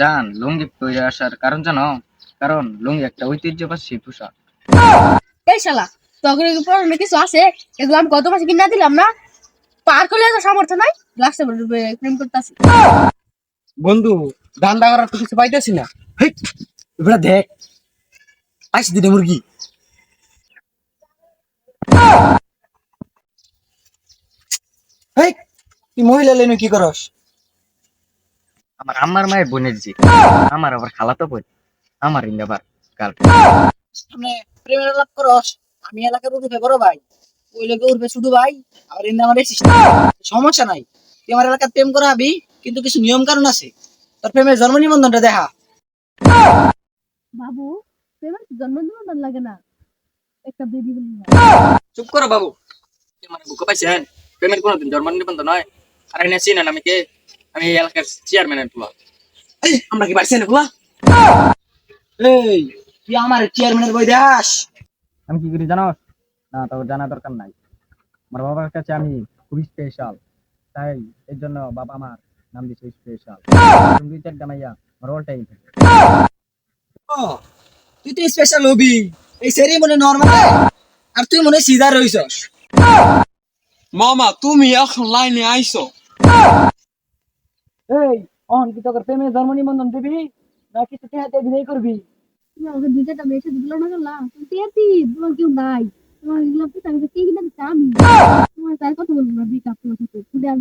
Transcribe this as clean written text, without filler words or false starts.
জান লুঙ্গি পরে আসার কারণ জানো? কারণ লুঙ্গি একটা ঐতিহ্যবাহী পোশাক। এই শালা তখন প্রবলেমে কিছু আছে, এগুলো আমি গত মাসে কিনা দিলাম না, পার করলে তো সামর্থ্য নাই, লাস্টে প্রেম করতেছি। বন্ধু, ধান্দা করার তো কিছু পাইতেছি না। হেই, এগুলা দেখ, আইস দিনে মুরগি। হেই, তুই মহিলা লেনু কি করস? আমার আম্মার মায়ের বোনের জি, আমার আবার খালাতো বোন, আমার আবার গাল। সামনে প্রেমের আলাপ করস, আমি এলাকার উঠে বড় ভাই, ওই লোকে উঠবে ছোট ভাই, আর এনে আমার এসিস না। সমস্যা নাই, তুই আমার এলাকার প্রেম করাবি, কিন্তু কিছু নিয়ম কারণ আছে। তোর প্রেমের জন্ম নিবন্ধনটা দেখা। বাবু, প্রেমের জন্ম নিবন্ধন লাগে না, একটা বেবি বলি না। চুপ করো বাবু, আমার বুকে পাইছেন? প্রেমের কোনোদিন জন্ম নিবন্ধন নয়। আর এনে চিনেন আমি কে? আমি এই এলাকার চেয়ারম্যানের পোলা। এই, আমরা কি পারছি না বুয়া? এই, তুই আমার চেয়ারম্যানের বই দাস? আমি কি করি জানো? না, তোর জানা দরকার নাই। আমার বাবার কাছে আমি খুবই স্পেশাল, তাই এর জন্য বাবা আমার নাম দিয়েছে স্পেশাল। দুই চারটা মাইয়া আমার অল টাইম থাকে। ও, তুই তো স্পেশাল হবি, এই সেরিমনি নরমাল, আর তুই মনে হয় সিজার হইছস। মামা তুমি এখন লাইনে আইছো। এই, অন কি তোর প্রেমের জন্ম নিবন্ধন দিবি, না কিছু টেহাতে বিদায় করবি? তুমি আমাকে দুইটা মেয়ের সাথে দিল না করলাম, তুমি টেয়াতি, তোমার কেউ নাই, তোমার এগুলো তো আমি কে কিনা দিচ্ছি আমি, তোমার তার কথা বলবো না, বিকাপ তোমার সাথে খুলে আর